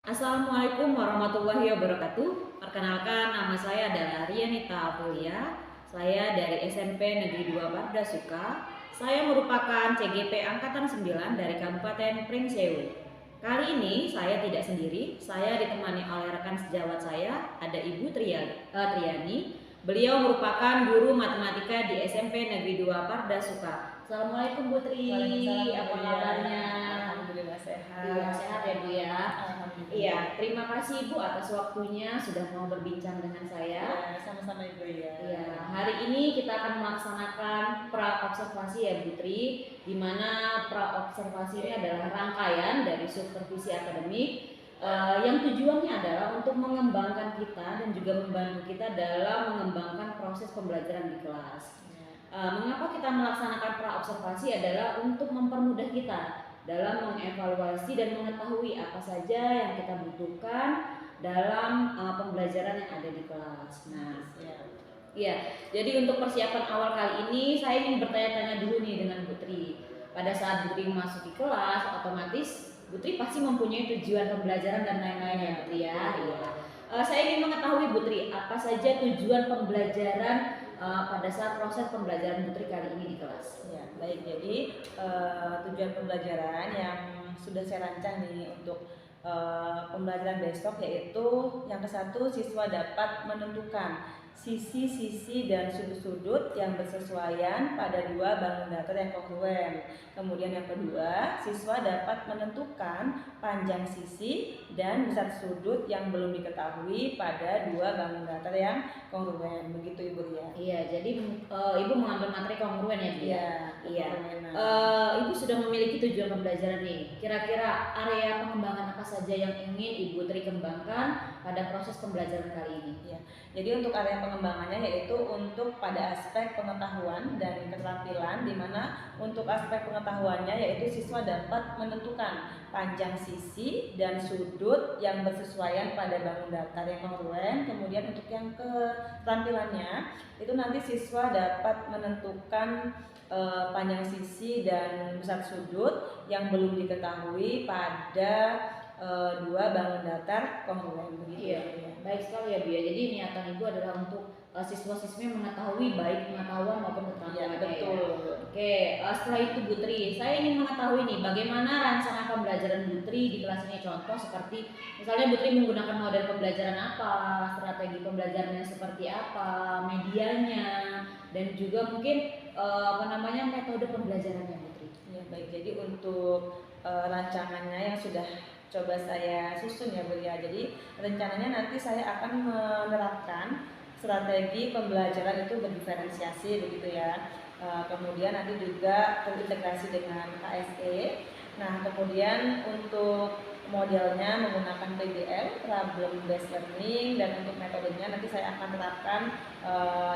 Assalamualaikum warahmatullahi wabarakatuh. Perkenalkan, nama saya adalah Rianita Aprilia. Saya dari SMP Negeri 2 Pardasuka. Saya merupakan CGP Angkatan 9 dari Kabupaten Pringsewu. Kali ini saya tidak sendiri, saya ditemani oleh rekan sejawat saya, ada Ibu Triani. Beliau merupakan guru matematika di SMP Negeri 2 Pardasuka. Assalamualaikum Bu Tri, apa kabarnya? Alhamdulillah sehat. Iya, sehat ya Bu ya. Alhamdulillah. Iya, terima kasih Ibu atas waktunya sudah mau berbincang dengan saya. Ya, sama-sama Ibu ya. Iya, hari ini kita akan melaksanakan pra-observasi ya Bu Tri, di mana pra-observasi ini adalah rangkaian dari supervisi akademik yang tujuannya adalah untuk mengembangkan kita dan juga membantu kita dalam mengembangkan proses pembelajaran di kelas. Mengapa kita melaksanakan pra-observasi adalah untuk mempermudah kita dalam mengevaluasi dan mengetahui apa saja yang kita butuhkan dalam pembelajaran yang ada di kelas. Nah, ya, jadi untuk persiapan awal kali ini saya ingin bertanya-tanya dulu nih dengan Putri. Pada saat Putri memasuki kelas, otomatis Putri pasti mempunyai tujuan pembelajaran dan lain-lainnya, Putri ya. Iya. Saya ingin mengetahui Putri, apa saja tujuan pembelajaran pada saat proses pembelajaran Putri kali ini di kelas. Ya, baik. Jadi tujuan pembelajaran yang sudah saya rancang nih untuk pembelajaran besok yaitu yang ke-1, siswa dapat menentukan sisi-sisi dan sudut-sudut yang bersesuaian pada dua bangun datar yang kongruen. Kemudian yang kedua, siswa dapat menentukan panjang sisi dan besar sudut yang belum diketahui pada dua bangun datar yang kongruen. Begitu Ibu ya. Iya, jadi Ibu mengambil materi kongruen ya Bu? Iya. Ibu sudah memiliki tujuan pembelajaran nih. Kira-kira area pengembangan apa saja yang ingin Ibu Tri kembangkan pada proses pembelajaran kali ini? Ya. Jadi untuk area pengembangannya yaitu untuk pada aspek pengetahuan dan keterampilan, di mana untuk aspek pengetahuannya yaitu siswa dapat menentukan panjang sisi dan sudut yang bersesuaian pada bangun datar yang kongruen. Kemudian untuk yang keterampilannya itu nanti siswa dapat menentukan panjang sisi dan besar sudut yang belum diketahui pada dua bangun datar kongruen begitu. Iya. Baik sekali ya Bu ya. Jadi niatan Ibu adalah untuk siswa-siswi mengetahui baik pengetahuan maupun keterampilannya ya. Betul. Oke, setelah itu Bu Tri, saya ingin mengetahui nih bagaimana rancangan pembelajaran Bu Tri di kelas ini. Contoh seperti misalnya Bu Tri menggunakan model pembelajaran apa, strategi pembelajarannya seperti apa, medianya, dan juga mungkin metode pembelajarannya Bu Tri. Ya, baik. Jadi untuk rancangannya yang sudah coba saya susun ya Bu ya. Jadi rencananya nanti saya akan menerapkan strategi pembelajaran itu berdiferensiasi begitu ya. Kemudian nanti juga terintegrasi dengan KSE. Nah, kemudian untuk modelnya menggunakan PBL, problem based learning, dan untuk metodenya nanti saya akan terapkan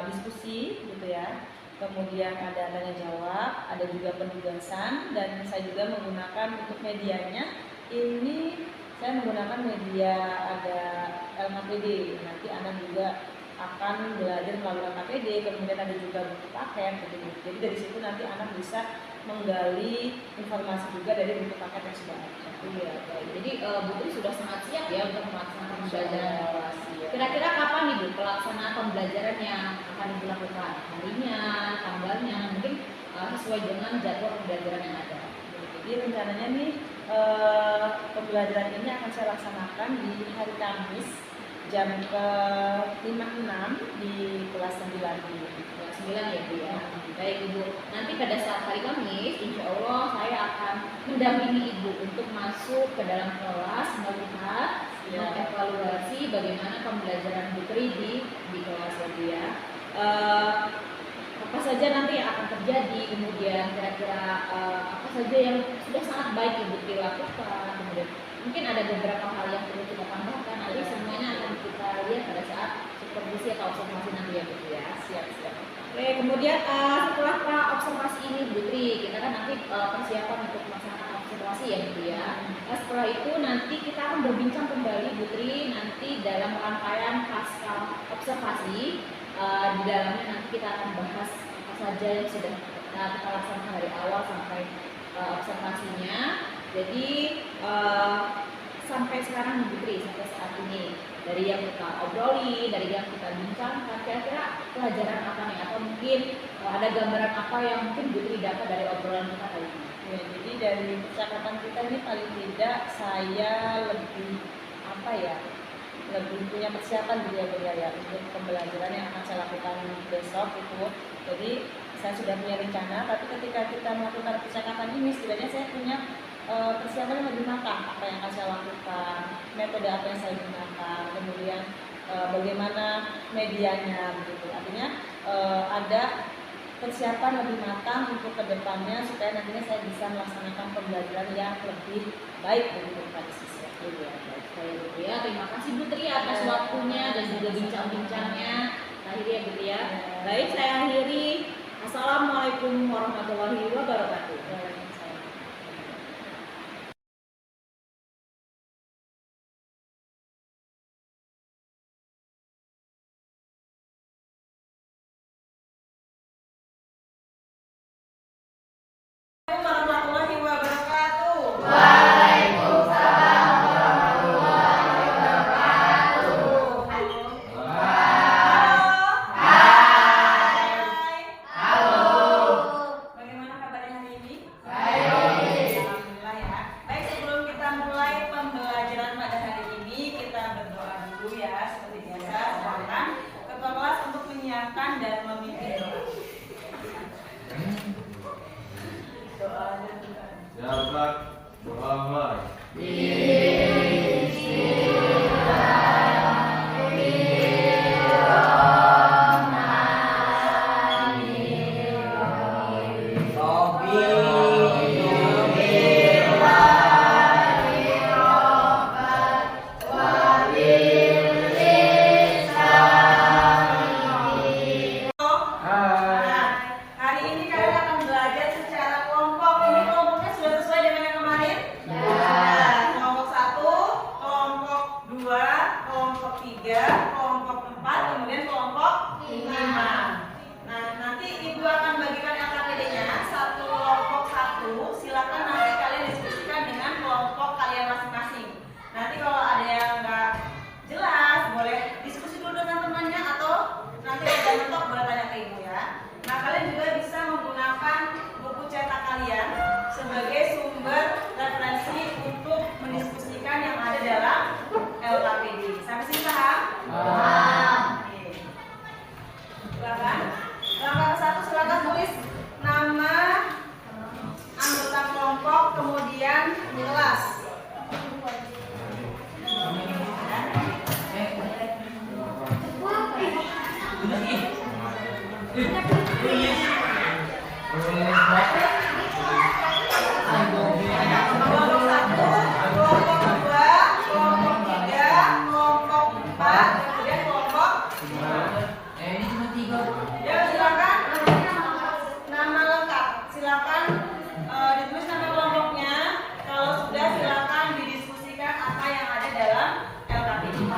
diskusi gitu ya. Kemudian ada tanya jawab, ada juga penugasan, dan saya juga menggunakan untuk medianya ini saya menggunakan media ada LKPD. Nanti anak juga akan belajar melalui LKPD, kemudian ada juga buku paket begitu. Jadi dari situ nanti anak bisa menggali informasi juga dari buku paket yang sudah ada. Iya, baik. Jadi Bu Tri sudah sangat siap ya untuk melaksanakan pembelajaran kelas. Kira-kira kapan nih Bu pelaksanaan pembelajaran yang akan dilakukan? Harinya, tanggalnya, mungkin sesuai dengan jadwal pembelajaran yang ada. Jadi rencananya nih pembelajaran ini akan saya laksanakan di hari Kamis jam ke-5.6 di kelas 9 ini. Kelas 9 ya Bu ya. Baik Ibu, nanti pada saat hari Kamis insya Allah saya akan mendampingi Ibu untuk masuk ke dalam kelas, melihat, mengevaluasi bagaimana pembelajaran Bu Tri di kelas ya Bu ya. Apa saja nanti yang akan terjadi, kemudian kira-kira apa saja yang sudah sangat baik Ibu Tri lakukan, kemudian mungkin ada beberapa hal yang perlu kita tambahkan, nanti semuanya akan kita lihat pada saat supervisi atau observasi nanti ya Bu Tri ya. Siap. Oke, kemudian setelah observasi ini Bu Tri, kita kan nanti persiapan untuk melaksanakan observasi ya Bu Tri ya. Setelah itu nanti kita akan berbincang kembali Bu Tri nanti dalam rangkaian pasca observasi. Di dalamnya nanti kita akan bahas apa saja yang sudah kita laksanakan dari awal sampai observasinya. Jadi sampai sekarang nih Putri, sampai saat ini, dari yang kita obroli, dari yang kita bincangkan, kira-kira pelajaran apa nih, atau mungkin ada gambaran apa yang mungkin Putri dapat dari obrolan kita kali ini? Ya, jadi dari percakapan kita ini paling tidak saya lebih apa ya, lebih punya persiapan gitu ya untuk pembelajaran yang akan saya lakukan besok itu. Jadi saya sudah punya rencana, tapi ketika kita melakukan percakapan ini setidaknya saya punya persiapan yang lebih matang, apa yang akan saya lakukan, metode apa yang saya gunakan, kemudian bagaimana medianya begitu. Artinya ada persiapan lebih matang untuk kedepannya supaya nantinya saya bisa melaksanakan pembelajaran yang lebih baik begitu pada siswa. Iya, baik sekali Putri ya. Terima kasih Putri atas waktunya dan juga bincang-bincangnya. Akhiri ya Putri ya. Baik, saya akhiri. Assalamualaikum warahmatullahi wabarakatuh. Warahmatullahi wabarakatuh. Waalaikumsalam warahmatullahi wabarakatuh. Halo. Bagaimana kabarnya hari ini? Baik. Alhamdulillah ya. Baik, sebelum kita mulai pembelajaran pada hari ini, kita berdoa dulu ya seperti biasa. Silakan ketua kelas untuk menyiapkan dan memimpin doa. Doa dan doa. Silakan Muhammad. Nah, hari ini kalian akan belajar secara kelompok. Ini kelompoknya sudah sesuai dengan yang kemarin? Nah, kelompok 1, kelompok 2, kelompok 3, kelompok 4, kemudian kelompok 5. Nah, nanti Ibu akan bagikan LKPD-nya satu kelompok 1. Silakan nanti kalian diskusikan dengan kelompok kalian masing-masing. Nanti kalau ada yang nggak jelas, boleh diskusi dulu dengan temannya atau nanti ada mentok boleh tanya ke Ibu ya. Nah, kalian juga bisa menggunakan buku cetak kalian sebagai sumber referensi untuk mendiskusikan yang ada dalam LKPD. Sampai sini paham? Oke. Silakan. Langkah ke 1 silakan tulis nama anggota kelompok kemudian kelas. Kelompok 1, kelompok 2, kelompok 3, kelompok 4, kemudian kelompok 5. Ya, silakan nama lengkap. Silakan ditulis nama kelompoknya. Kalau sudah silakan didiskusikan apa yang ada dalam LKPD.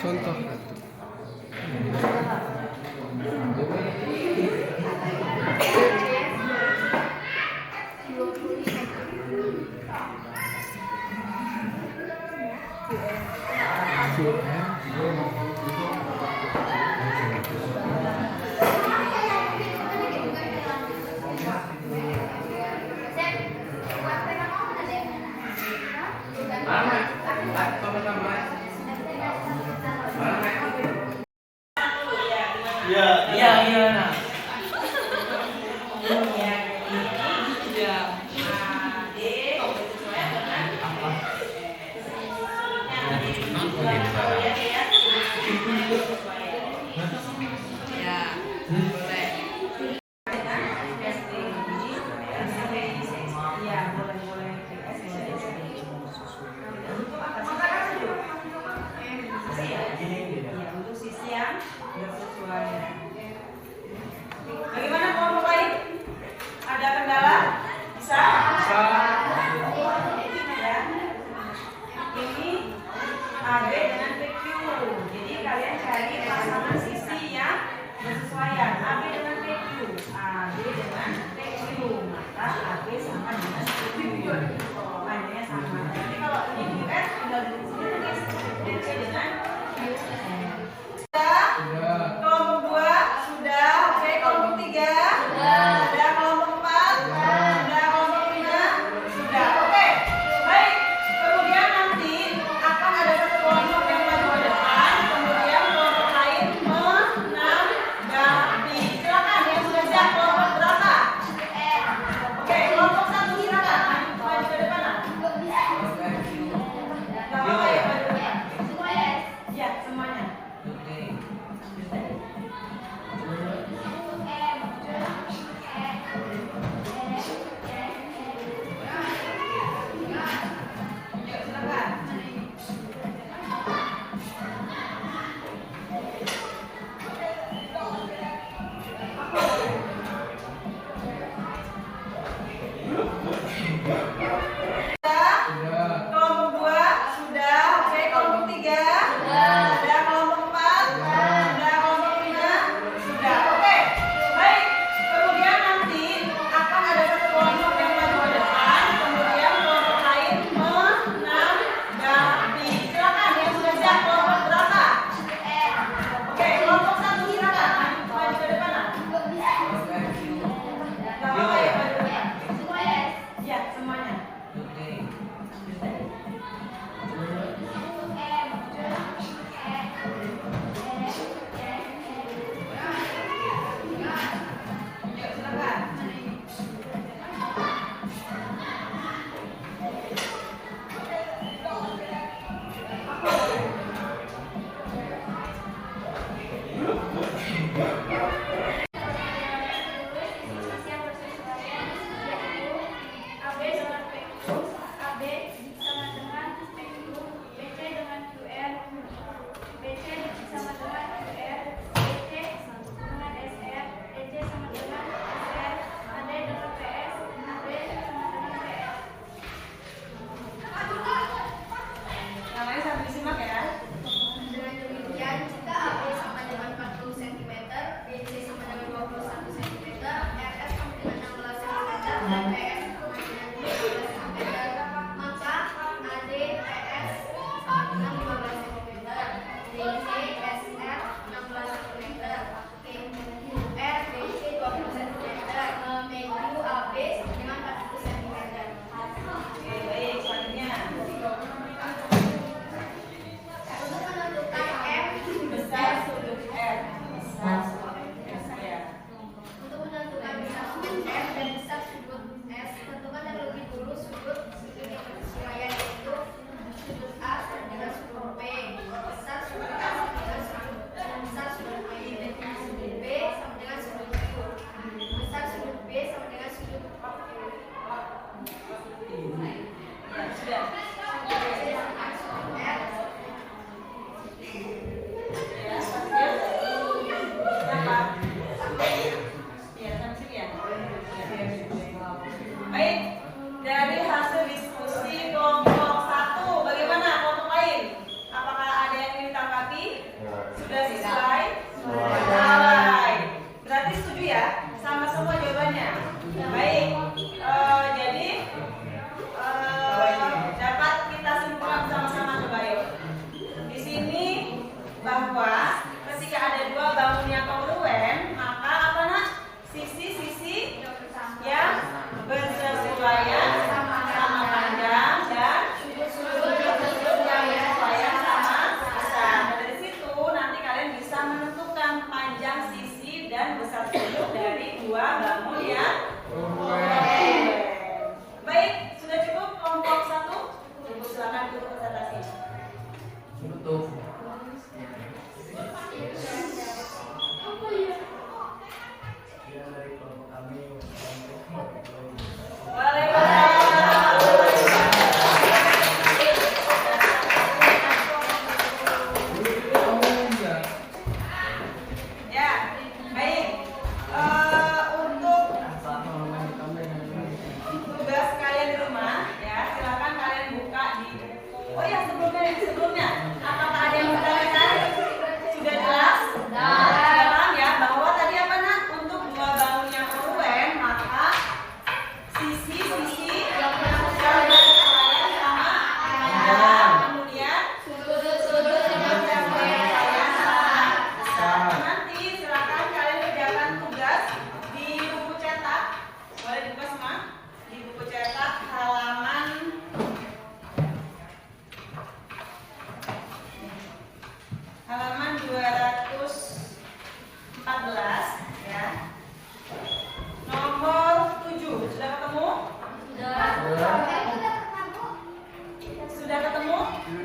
Contoh. Nah,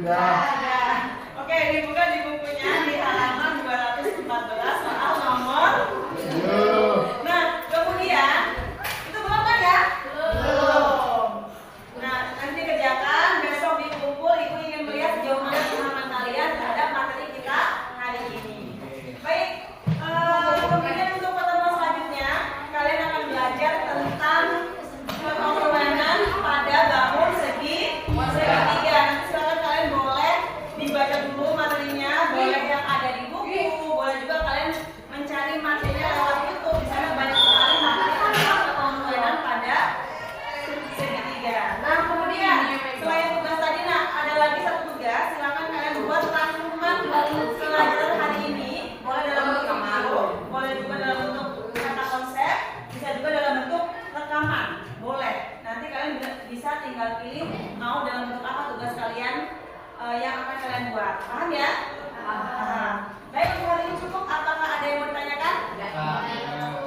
Ya. Oke, dibuka di bukunya di halaman 214 soal nomor. Nah, kemudian itu belum kan ya? Belum. Nah, nanti kerjakan besok dikumpul. Ibu ingin melihat sejauh mana pemahaman kalian terhadap materi kita hari ini. Baik, kemudian untuk pertemuan selanjutnya kalian akan belajar tentang pengorbanan pada bangun segitiga. Nanti silakan kalian boleh dibaca dulu materinya, boleh yang ada di buku, boleh juga kalian mencari materinya lewat YouTube. Di sana banyak sekali materi tentang pengorbanan pada segitiga. Nah, kemudian selain tugas tadi, nah ada lagi satu tugas. Silakan kalian buat rangkuman pelajaran hari ini. Boleh dalam bentuk video, boleh juga dalam bentuk kata konsep, bisa juga dalam bentuk rekaman. Boleh. Nanti kalian bisa tinggal pilih mau dalam bentuk apa tugas kalian yang akan kalian buat. Paham ya? Paham. Baik, untuk hari ini cukup. Apakah ada yang mau ditanyakan?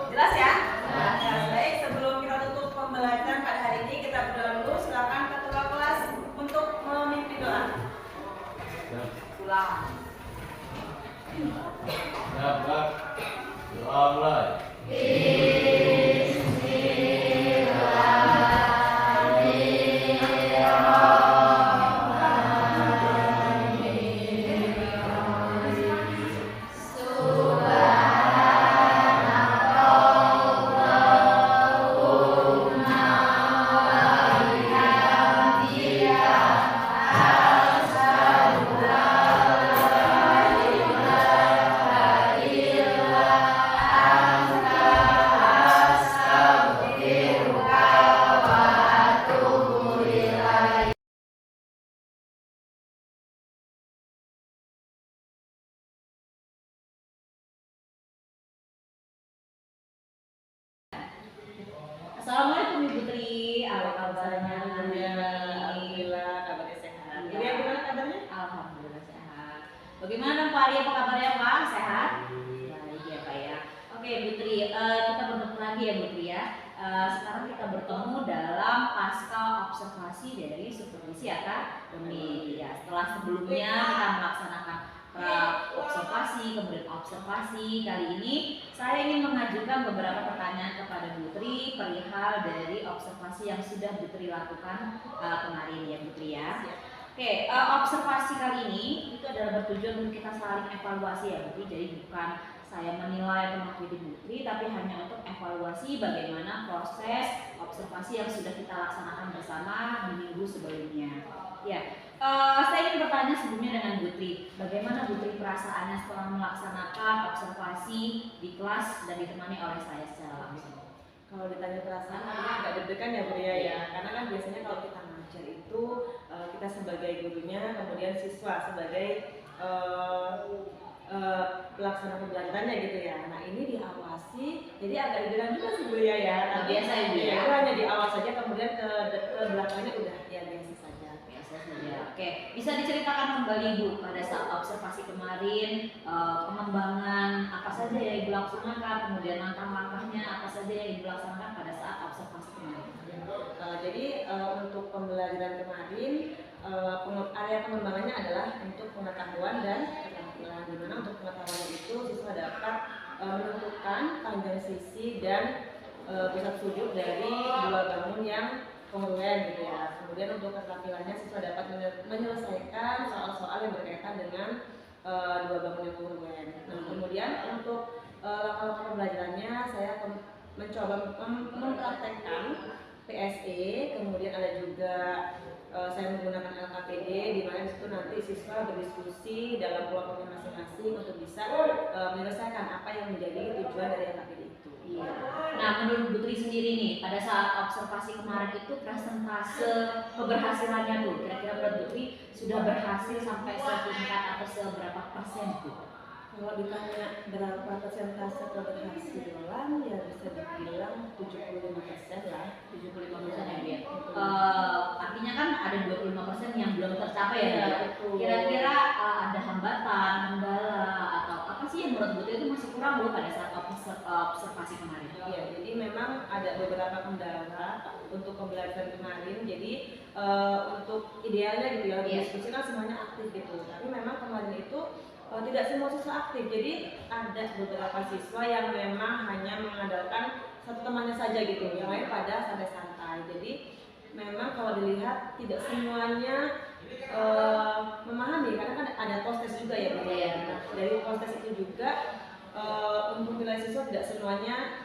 Jelas ya? Jelas. Baik, sebelum kita tutup pembelajaran pada hari ini, kita berdoa dulu. Silakan ketua kelas untuk memimpin doa. Pulang. Siap, doa mulai. Assalamualaikum Ibu Tri, apa kabarnya? Alhamdulillah, kabarnya sehat. Jadi gimana kabarnya? Alhamdulillah sehat. Bagaimana dong Pak Ari, apa kabarnya Pak? Sehat? Baik ya Pak ya. Oke Bu Tri, kita bertemu lagi ya Bu Tri ya. Sekarang kita bertemu dalam pasca observasi dari supervisi akademik ya. Setelah sebelumnya kita melaksanakan observasi, kemudian observasi, kali ini saya ingin mengajukan beberapa pertanyaan kepada Bu Tri perihal dari observasi yang sudah Bu Tri lakukan kemarin ya Bu Tri ya. Oke, observasi kali ini itu adalah bertujuan untuk kita saling evaluasi ya Bu Tri. Jadi bukan saya menilai atau mengkritik Bu Tri, tapi hanya untuk evaluasi bagaimana proses observasi yang sudah kita laksanakan bersama di minggu sebelumnya. Ya, saya ingin bertanya sebelumnya dengan Bu Tri, bagaimana Bu Tri perasaannya setelah melaksanakan observasi di kelas dan ditemani oleh saya secara langsung? Kalau ditanya perasaan, agak deg-degan ya Bu Ria ya, karena kan biasanya kalau kita ngajar itu kita sebagai gurunya, kemudian siswa sebagai pelaksana pembelajarannya gitu ya. Nah ini diawasi, jadi agak deg-degan juga sih Bu Ria ya. Nah, biasa ya Bu ya. Itu hanya diawas saja, kemudian ke belakangnya udah ya biasa saja. Oke, bisa diceritakan kembali Bu pada saat observasi kemarin pengembangan apa saja yang Ibu laksanakan, kemudian langkah-langkahnya apa saja yang Ibu laksanakan pada saat observasi kemarin. Jadi untuk pembelajaran kemarin area pengembangannya adalah untuk pengetahuan dan keterampilan. Di mana untuk pengetahuan itu siswa dapat menentukan panjang sisi dan pusat sudut dari dua bangun yang kongruen gitu ya. Kemudian untuk keterampilannya siswa dapat menyelesaikan soal-soal yang berkaitan dengan dua bangun yang kongruen. Nah, kemudian untuk langkah-langkah pembelajarannya saya mencoba mempraktekkan PSE, kemudian ada juga saya menggunakan LKPD di mana di situ nanti siswa berdiskusi dalam kelompoknya masing-masing untuk bisa menyelesaikan apa yang menjadi tujuan dari LKPD itu. Iya. Nah, menurut Bu Tri sendiri nih, pada saat observasi kemarin itu persentase keberhasilannya tuh, kira-kira menurut Bu Tri sudah berhasil sampai setingkat atau seberapa persen tuh? Kalau ditanya berapa persentase keberhasilan, ya bisa dibilang 75% lah. 75% ya dia. Artinya kan ada 25% yang belum tercapai ya. Iya, Kira-kira ada hambatan, kendala atau apa sih yang menurut Bu Tri itu masih kurang Bu pada saat observasi kemarin? Iya, jadi memang ada beberapa kendala untuk pembelajaran kemarin. Jadi untuk idealnya gitu ya, diskusi kan semuanya aktif gitu. Tapi memang kemarin itu tidak semua siswa aktif. Jadi ada beberapa siswa yang memang hanya mengandalkan satu temannya saja gitu, yang lain pada santai-santai. Jadi memang kalau dilihat tidak semuanya memahami, karena kan ada proses juga ya Bu. Nah, dari proses itu juga untuk nilai siswa tidak semuanya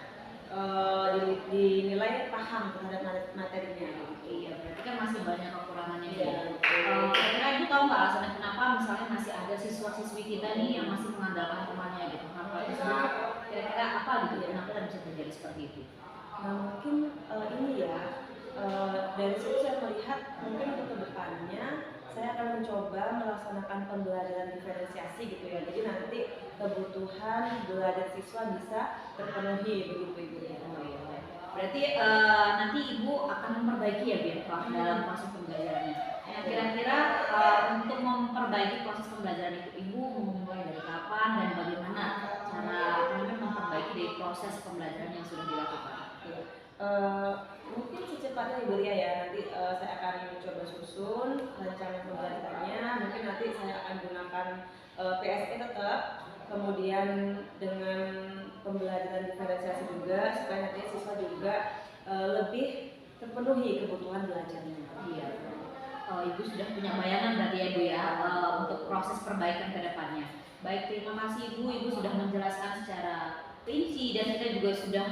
dinilai paham terhadap materinya. Iya, berarti kan masih banyak kekurangannya. Iya. Kira-kira Ibu tahu nggak alasannya kenapa misalnya masih ada siswa-siswi kita nih yang masih mengandalkan temannya gitu? Kenapa? Kira-kira apa gitu ya? Kenapa bisa terjadi seperti itu? Nah, mungkin ini ya, dari situ saya melihat mungkin untuk kedepannya saya akan mencoba melaksanakan pembelajaran diferensiasi gitu ya. Jadi nanti kebutuhan belajar siswa bisa terpenuhi begitu Ibu. Berarti nanti Ibu akan memperbaiki ya biar dalam proses pembelajarannya. Nah, kira-kira untuk memperbaiki proses pembelajaran itu Ibu memulai dari kapan dan bagaimana cara memperbaiki dari proses pembelajaran yang sudah dilakukan? Mungkin secepatnya Ibu Ria ya, nanti saya akan coba susun rancangan pembelajarannya. Mungkin nanti saya akan gunakan PSE tetap, kemudian dengan pembelajaran diferensiasi juga, supaya nanti siswa juga lebih terpenuhi kebutuhan belajarnya. Iya. Ibu sudah punya bayangan berarti ya Bu ya untuk proses perbaikan ke depannya. Baik, terima kasih Ibu. Ibu sudah menjelaskan secara rinci dan kita juga sudah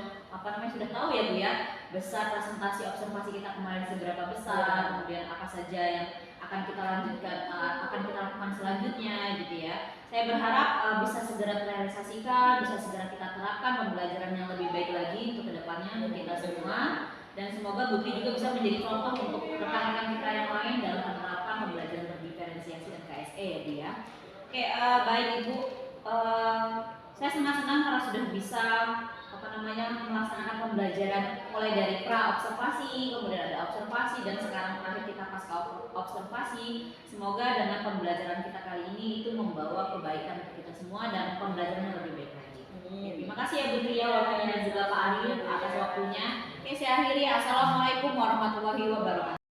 sudah tahu ya Bu ya besar presentasi observasi kita kemarin seberapa besar, kemudian apa saja yang akan kita lanjutkan, akan kita lakukan selanjutnya gitu ya. Saya berharap bisa segera terrealisasikan, bisa segera kita terapkan pembelajaran yang lebih baik lagi untuk kedepannya untuk kita semua, dan semoga Bu Tri juga bisa menjadi contoh untuk rekan-rekan kita yang lain dalam penerapan pembelajaran berdiferensiasi dan KSE ya Bu ya. Oke, baik Ibu, saya senang karena sudah bisa melaksanakan pembelajaran mulai dari pra observasi, kemudian ada observasi, dan sekarang terakhir kita pasca observasi. Semoga dengan pembelajaran kita kali ini itu membawa kebaikan untuk kita semua dan pembelajaran yang lebih baik lagi. Terima kasih ya Bu Tri waktunya dan juga Pak Arif atas waktunya. Oke, saya akhiri. Assalamualaikum warahmatullahi wabarakatuh.